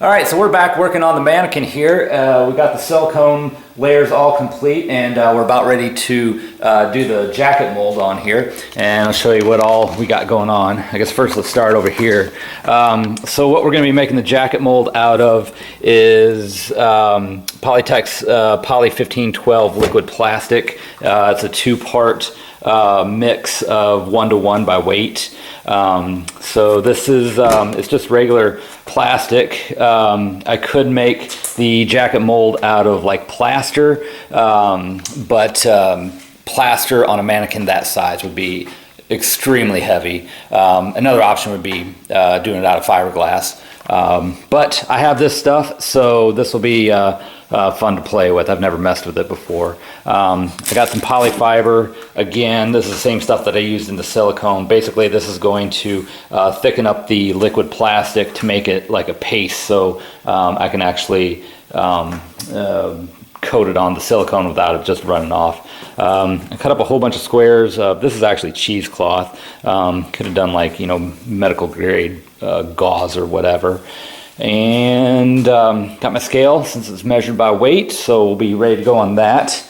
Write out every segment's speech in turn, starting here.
All right, so we're back working on the mannequin here. We got the silicone layers all complete, and we're about ready to do the jacket mold on here. And I'll show you what all we got going on. I guess first let's start over here. So what we're going to be making the jacket mold out of is Polytex Poly 1512 liquid plastic. It's a two-part mix of 1-to-1 by weight. So this is it's just regular plastic. I could make the jacket mold out of like plaster, but plaster on a mannequin that size would be extremely heavy. Another option would be doing it out of fiberglass. But I have this stuff, so this will be fun to play with. I've never messed with it before. I got some polyfiber. Again, this is the same stuff that I used in the silicone. Basically, this is going to thicken up the liquid plastic to make it like a paste, so I can actually coat it on the silicone without it just running off. I cut up a whole bunch of squares. This is actually cheesecloth. Could have done like, medical grade gauze or whatever. And got my scale since it's measured by weight, so we'll be ready to go on that.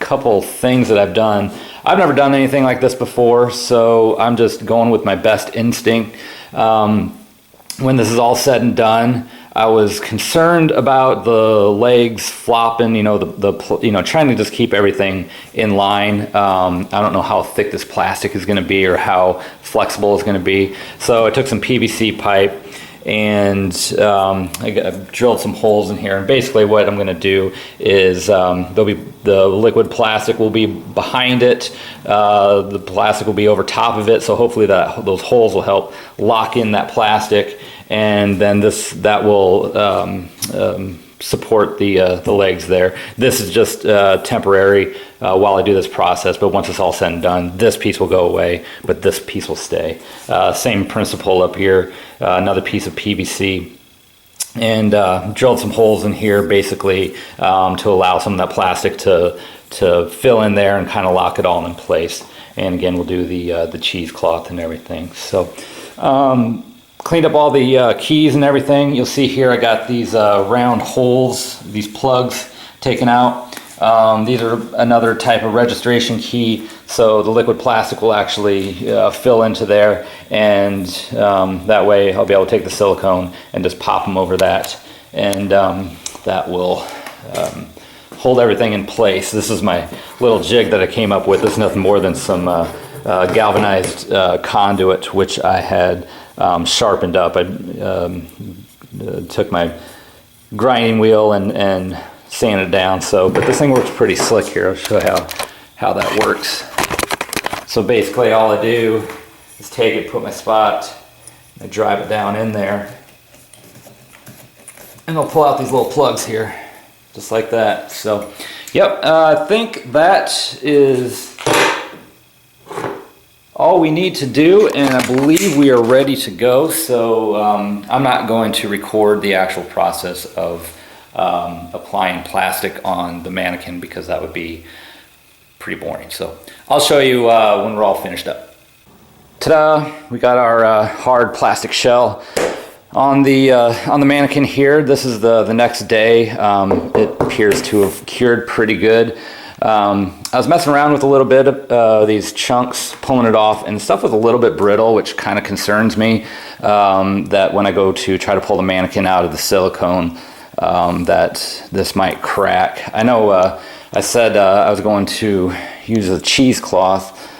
Couple things that I've done. I've never done anything like this before, so I'm just going with my best instinct. When this is all said and done, I was concerned about the legs flopping, trying to just keep everything in line. I don't know how thick this plastic is going to be or how flexible it's going to be. So I took some PVC pipe and I drilled some holes in here. And basically what I'm going to do is the liquid plastic will be behind it. The plastic will be over top of it. So hopefully those holes will help lock in that plastic. And then that will support the legs there. This is just temporary while I do this process, but once it's all said and done, this piece will go away, but this piece will stay. Same principle up here, another piece of PVC, and drilled some holes in here basically to allow some of that plastic to fill in there and kind of lock it all in place. And again, we'll do the cheesecloth and everything. So cleaned up all the keys and everything. You'll see here I got these round holes, these plugs taken out. These are another type of registration key, so the liquid plastic will actually fill into there, and that way I'll be able to take the silicone and just pop them over that, and that will hold everything in place. This is my little jig that I came up with. It's nothing more than some galvanized conduit, which I had sharpened up. I took my grinding wheel and sanded it down. But this thing works pretty slick here. I'll show you how that works. So basically all I do is take it, put my spot, I drive it down in there, and I'll pull out these little plugs here, just like that. So, yep, I think that is all we need to do, and I believe we are ready to go. So I'm not going to record the actual process of applying plastic on the mannequin because that would be pretty boring. So I'll show you when we're all finished up. Ta-da! We got our hard plastic shell on the mannequin here. This is the next day. It appears to have cured pretty good. I was messing around with a little bit of these chunks, pulling it off, and stuff was a little bit brittle, which kind of concerns me, that when I go to try to pull the mannequin out of the silicone, that this might crack. I know I said I was going to use a cheesecloth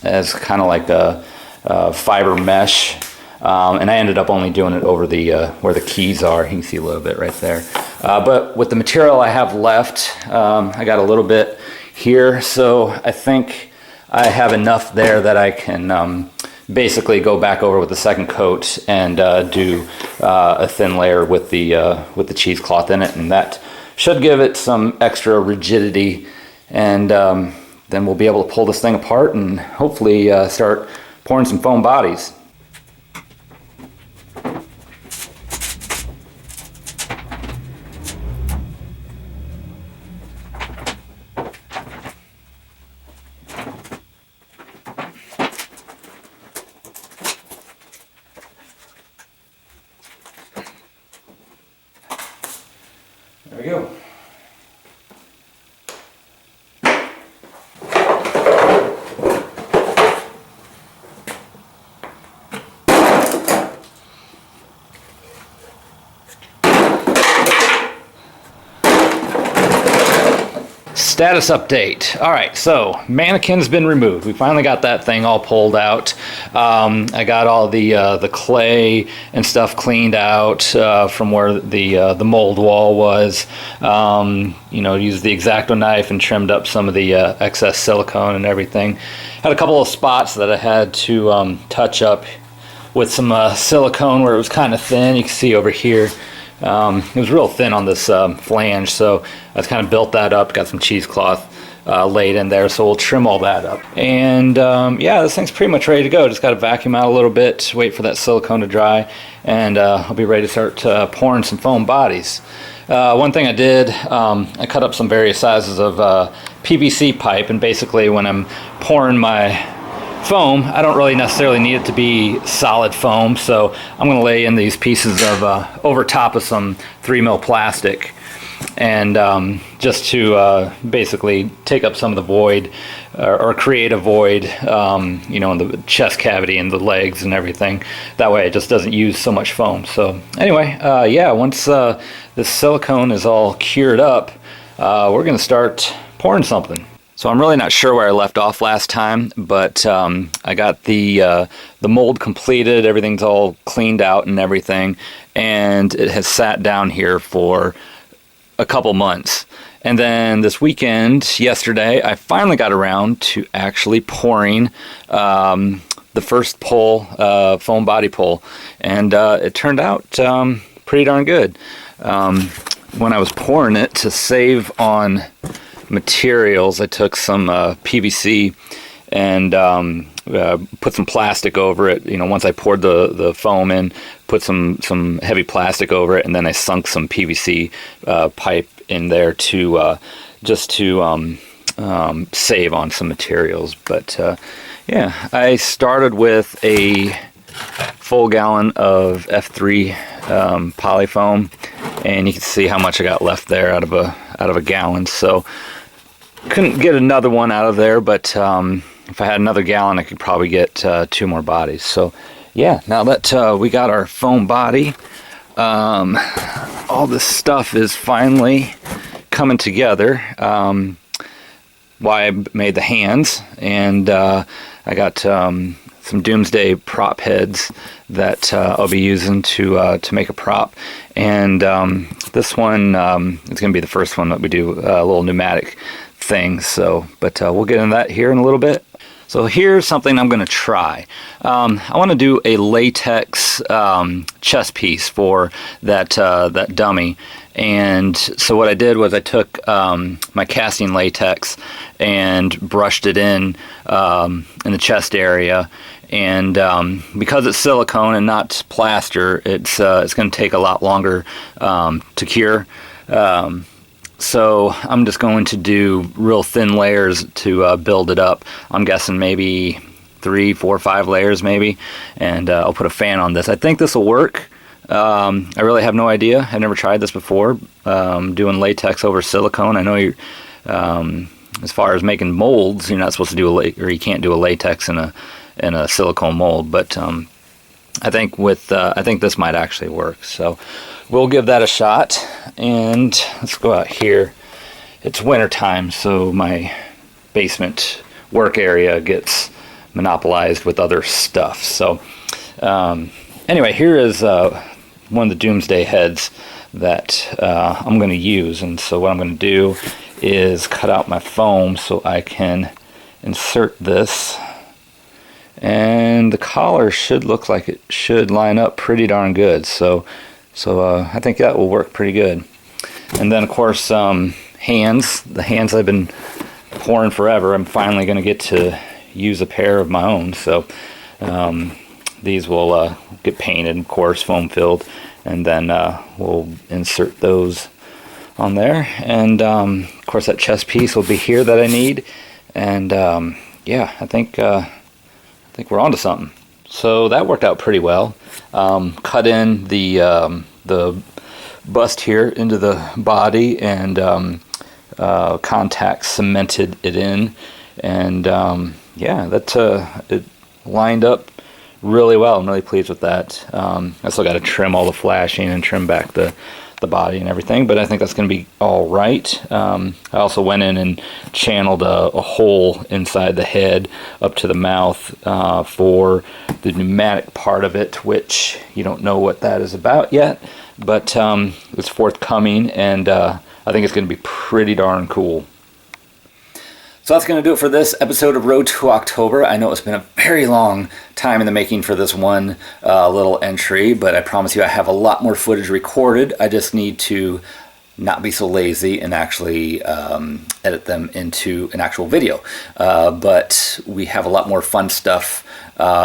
as kind of like a fiber mesh, and I ended up only doing it over the where the keys are. You can see a little bit right there. But with the material I have left, I got a little bit here, so I think I have enough there that I can basically go back over with the second coat and do a thin layer with the cheesecloth in it, and that should give it some extra rigidity, and then we'll be able to pull this thing apart and hopefully start pouring some foam bodies. There we go. Status update. All right, so mannequin's been removed. We finally got that thing all pulled out. I got all the clay and stuff cleaned out from where the mold wall was. You know, used the X-Acto knife and trimmed up some of the excess silicone and everything. Had a couple of spots that I had to touch up with some silicone where it was kind of thin. You can see over here. It was real thin on this flange, so I kind of built that up, got some cheesecloth laid in there, so we'll trim all that up. And yeah, this thing's pretty much ready to go. Just got to vacuum out a little bit, wait for that silicone to dry, and I'll be ready to start pouring some foam bodies. One thing I did, I cut up some various sizes of PVC pipe, and basically when I'm pouring my foam, I don't really necessarily need it to be solid foam, so I'm going to lay in these pieces of over top of some 3mm plastic, and just to basically take up some of the void or create a void, you know, in the chest cavity and the legs and everything. That way it just doesn't use so much foam. So anyway, yeah, once this silicone is all cured up, we're going to start pouring something. So I'm really not sure where I left off last time, but I got the mold completed, everything's all cleaned out and everything, and it has sat down here for a couple months. And then this weekend, yesterday, I finally got around to actually pouring the first pull, foam body pull, and it turned out pretty darn good. When I was pouring it, to save on materials, I took some PVC and put some plastic over it. You know, once I poured the foam in, put some heavy plastic over it, and then I sunk some PVC pipe in there to just to save on some materials. But yeah, I started with a full gallon of F3 polyfoam, and you can see how much I got left there out of a gallon. So couldn't get another one out of there, but if I had another gallon, I could probably get 2 more bodies. So yeah, now that we got our foam body, all this stuff is finally coming together. Why I made the hands, and I got some Doomsday prop heads that I'll be using to make a prop. And this one is going to be the first one that we do a little pneumatic thing. So, but we'll get into that here in a little bit. So here's something I'm going to try. I want to do a latex chest piece for that dummy. And so what I did was I took my casting latex and brushed it in the chest area. And because it's silicone and not plaster, it's going to take a lot longer to cure. So I'm just going to do real thin layers to build it up. I'm guessing maybe 3, 4, 5 layers maybe. And I'll put a fan on this. I think this will work. I really have no idea. I've never tried this before, doing latex over silicone. I know you, as far as making molds, you're not supposed to do or you can't do a latex in a silicone mold. But I think I think this might actually work. So we'll give that a shot, and let's go out here. It's winter time, so my basement work area gets monopolized with other stuff. So anyway, here is one of the Doomsday heads that I'm going to use. And so what I'm going to do is cut out my foam so I can insert this. And the collar should look like it should line up pretty darn good. So I think that will work pretty good. And then of course hands. The hands I've been pouring forever. I'm finally going to get to use a pair of my own. So these will get painted, of course, foam filled, and then we'll insert those on there. And of course that chest piece will be here that I need. And yeah, I think we're onto something. So that worked out pretty well. Cut in the bust here into the body, and contact cemented it in, and yeah, that it lined up really well. I'm really pleased with that. I still got to trim all the flashing and trim back the body and everything, but I think that's going to be all right. I also went in and channeled a hole inside the head up to the mouth for the pneumatic part of it, which you don't know what that is about yet, but it's forthcoming, and I think it's going to be pretty darn cool. So that's going to do it for this episode of Road to October. I know it's been a very long time in the making for this one little entry, but I promise you I have a lot more footage recorded. I just need to not be so lazy and actually edit them into an actual video. But we have a lot more fun stuff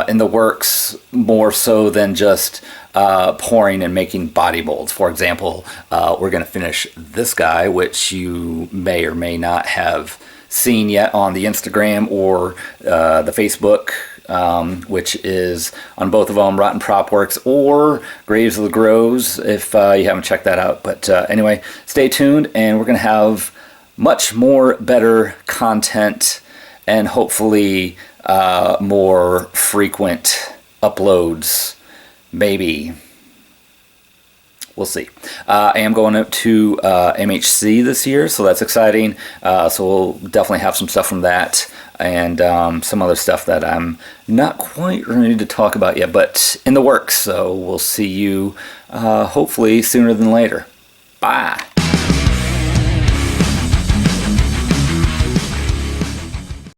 in the works, more so than just pouring and making body molds. For example, we're going to finish this guy, which you may or may not have seen yet on the Instagram or the Facebook, which is on both of them, Rotten Prop Works or Graves of the Groves, if you haven't checked that out. But anyway, stay tuned, and we're going to have much more better content and hopefully more frequent uploads, maybe. We'll see. I am going up to MHC this year, so that's exciting. So we'll definitely have some stuff from that, and some other stuff that I'm not quite ready to talk about yet, but in the works. So we'll see you hopefully sooner than later. Bye.